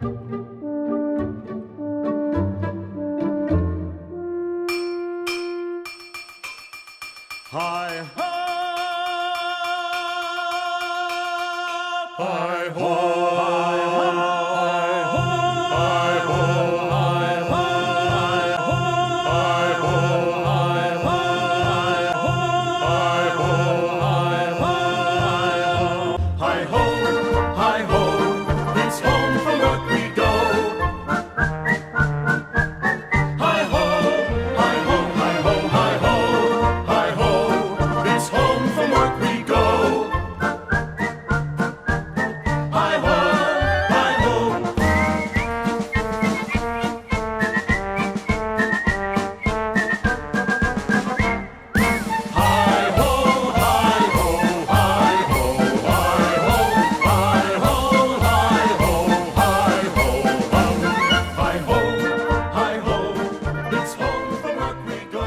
Hi ho, hi ho, hi ho, hi ho, hi ho, hi ho, hi ho, hi ho, hi ho, hi ho, it's home from work we go. Hi ho, hi ho, hi ho, hi ho, hi ho, it's home from work we go. Hi ho, hi ho. Hi ho, hi ho, hi ho, hi ho, hi ho, hi ho, hi ho, hum. Hi ho, hi ho, it's home from work we go.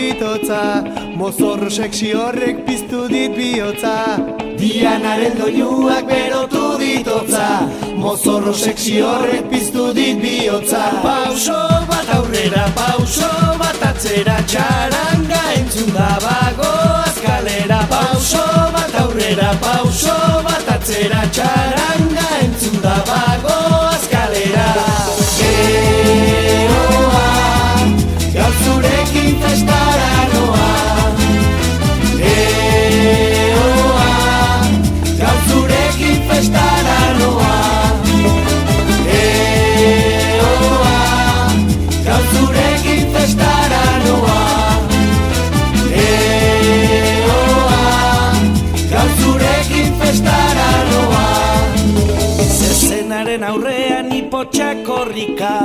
dit hotza, mozorro sexy horrek piztu dit bihotza. Dianaren doinuak berotu dit hotza, mozorro sexy horrek piztu dit bihotza. Pauso bat aurrera, pauso bat atzera, txaranga entzun da bagoaz kalera. Pauso bat aurrera, pauso bat atzera, txaranga entzun da bagoaz kalera. Geroa, gaur zurekin festara noa. Geroa, gaur zurekin festara noa. Geroa, gaur zurekin festara noa. Geroa, gaur zurekin festara noa. Zezenaren aurrean ipotxak korrika,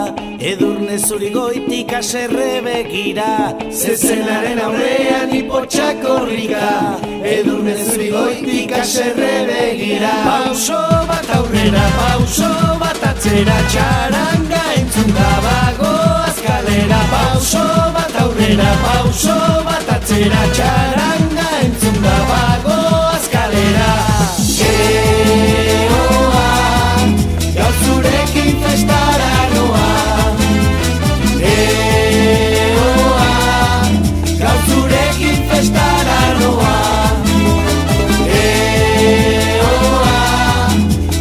edurne zuri goitik aserre begira. Zezenaren aurrean ipotxak korrika, edurne zuri goitik aserre begira. Pauso bat aurrera, pauso bat atzera, txaranga entzun da bagoaz kalera. Pauso bat aurrera, pauso bat atzera, txaranga entzun da bagoaz kalera. Geroa, gaur zurekin festara noa. Geroa, gaur zurekin festara noa. Geroa,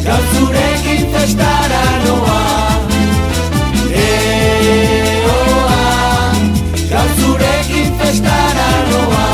gaur zurekin festara noa. Geroa, gaur zurekin festara noa.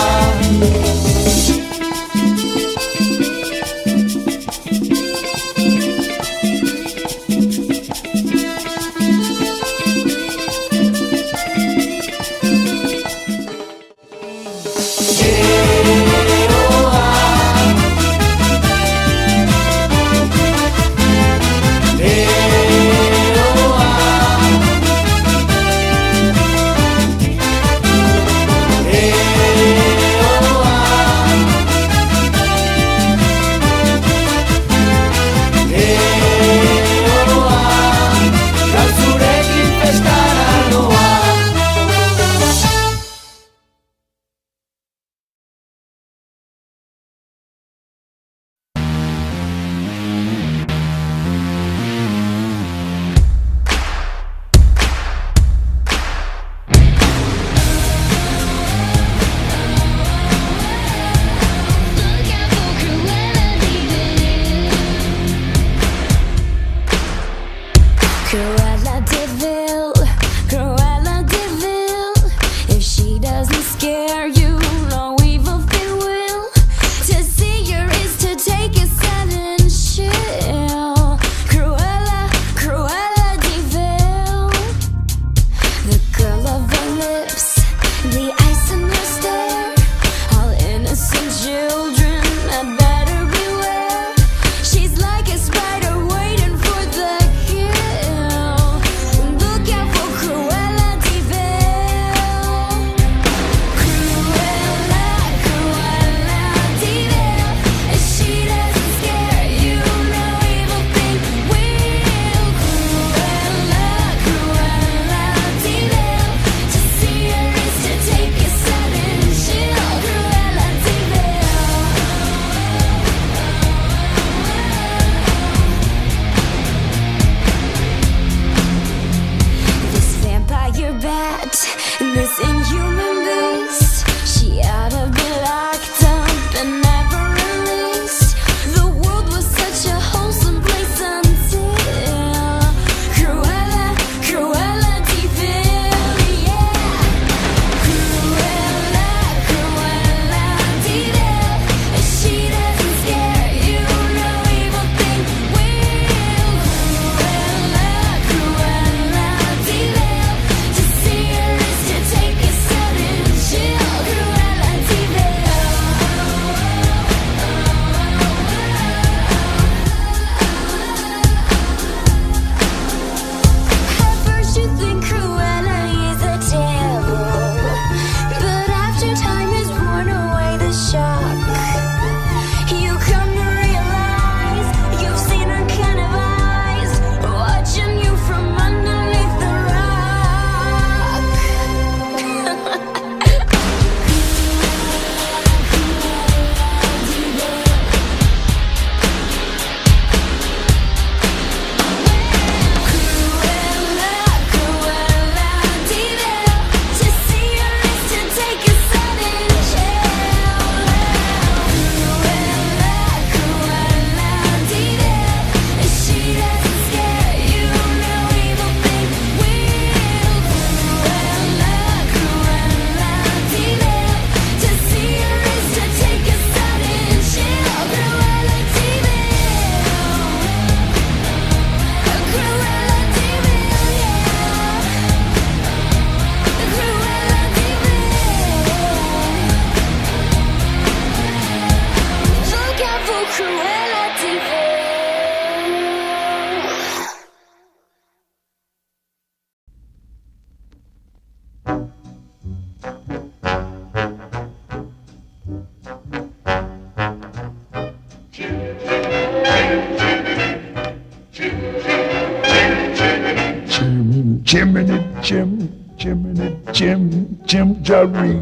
Jiminy Jim, Jiminy Jim, Jim Jaree.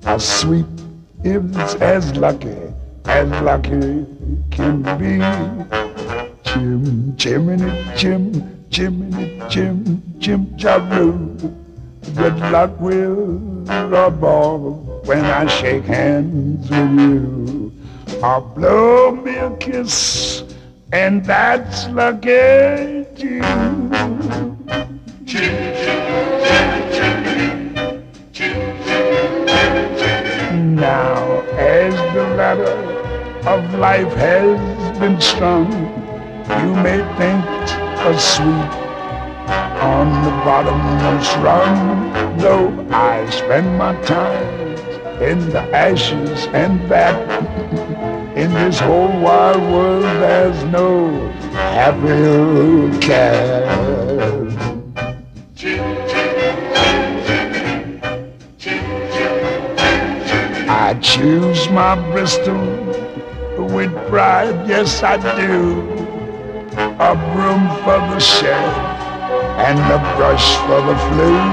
A sweep is as lucky can be. Jiminy Jim, Jiminy Jim, Jim Jaree. Good luck will rub off when I shake hands with you. Or blow me a kiss, and that's lucky too. Now, as the ladder of life has been strung, you may think a sweet on the bottommost rung, though I spend my time in the ashes and that in this whole wide world there's no happier cat. I choose my Bristol with pride, yes I do. A broom for the shed and a brush for the flue.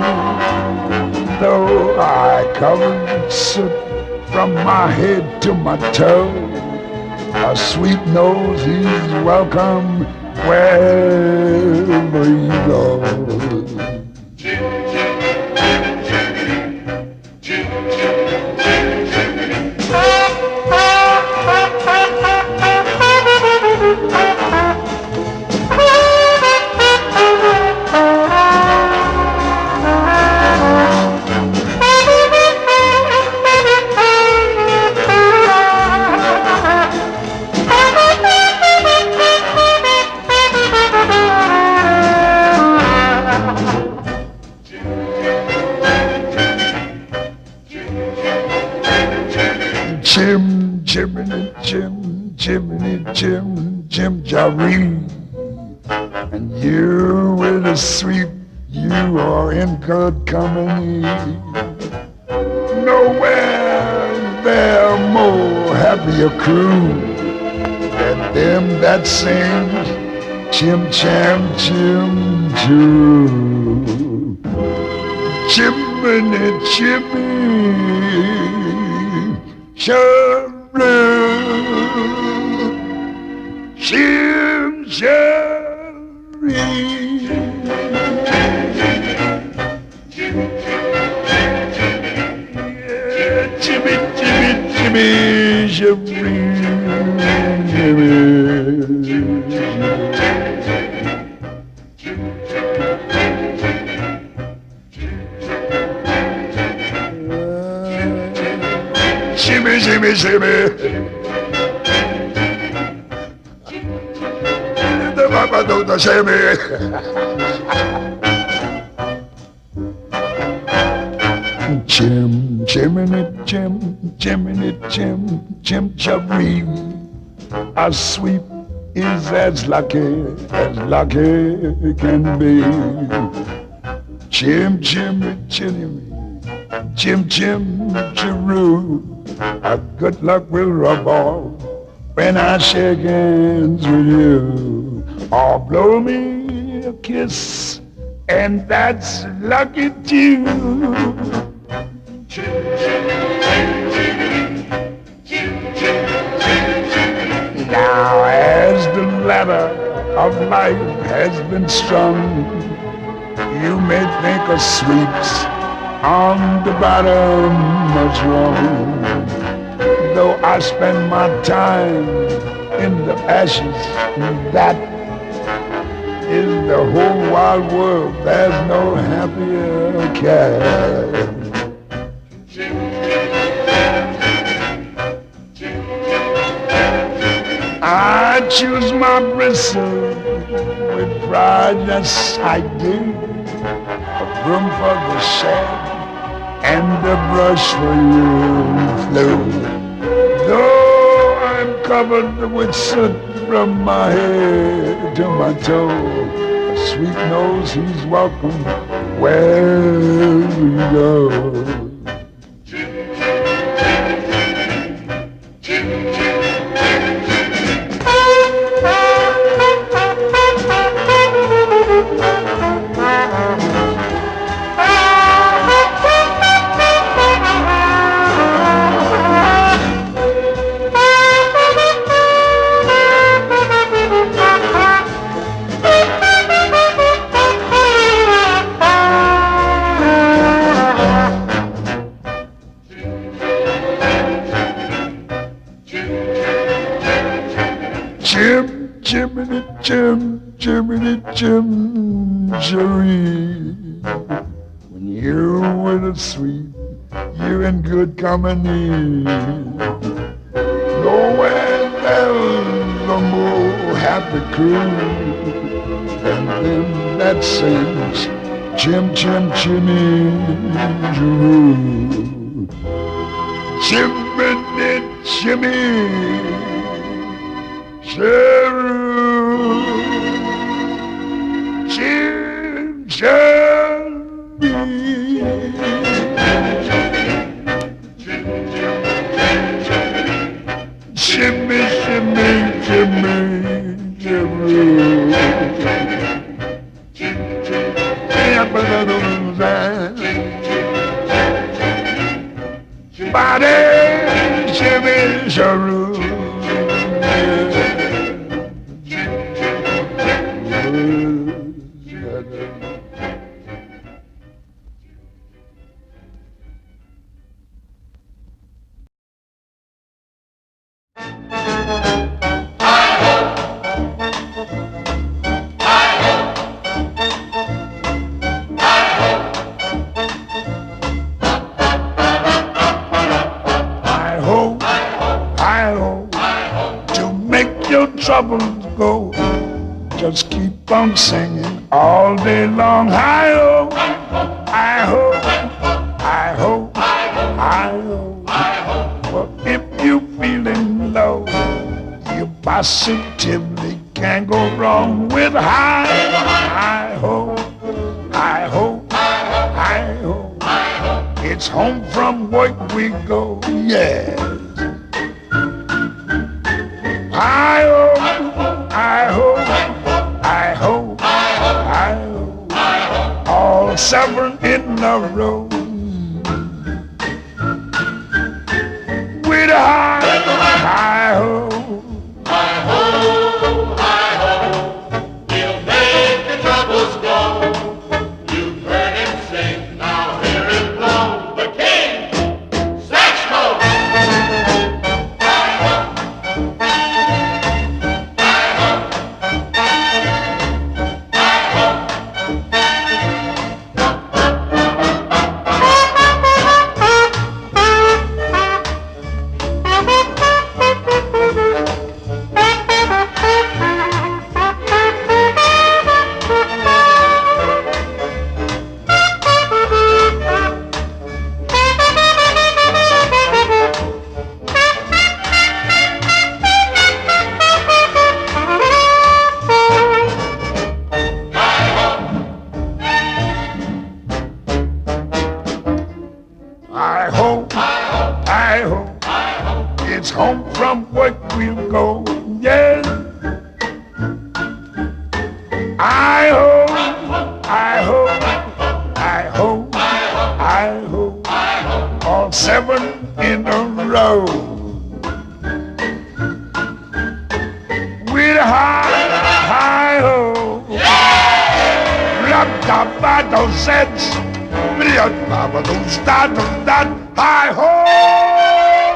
Though I covered soot from my head to my toe, a sweet nose he's welcome wherever you go. Jim, Jiminy Jim, Jiminy Jim, Jim Jaree. And you with a sweep, you are in good company. Nowhere is there more happier crew than them that sings Chim Cham Chim Choo. Jiminy Jimmy Jaree, Jim Jaree. Yeah, Jimmy, Jimmy, Jimmy Jaree, Jimmy, Jimmy, Jimmy. The Papa don't shame me. Jim, Jiminy Jim, Jiminy Jim, Jim Jaree. A sweep is as lucky can be. Jim, Jimmy, Jimmy. Jim, Jim, Jaroo, a good luck will rub off when I shake hands with you. Or blow me a kiss, and that's lucky too. Now as the ladder of life has been strung, you may think of sweeps on the bottom much wrong. Though I spend my time in the ashes, that is the whole wide world. There's no happier cat. I choose my bristle with pride, yes I do. A broom for the shed and a brush for you flew. Though I'm covered with soot from my head to my toe, a sweet nose he's welcome where we go. Jim, Jiminy, Jim, Jiminy, Jim, Jerry. When you were the sweet, you're in good company. Nowhere there's a more happy crew than them that sings Jim, Jim, Jimmy, Jeroo. Jiminy, Jimmy, Jeroo. Jim, Jimmy. Jimmy, Jimmy, Jimmy, Jimmy. Body, Jimmy, Jeroo. To make your troubles go, just keep on singing all day long. Hi-ho, hi-ho, hi-ho, hi-ho. Well, if you're feeling low, you positively can't go wrong with hi-ho, hi-ho, hi-ho. It's home from work we go, yes. Hi-ho, hi-ho, hi-ho, hi-ho, all 7 in a row. With a hi-ho, Hi-ho, hi-ho, he'll make your troubles go. You've heard him sing, now hear him blow. The king, Satchmo. hi-ho, hi-ho, it's home from work we'll go, yeah. Hi-ho, hi-ho, hi-ho, hi-ho, all 7 in a row. With a hi-ho, rub-da-ba-do sets, hi-ho.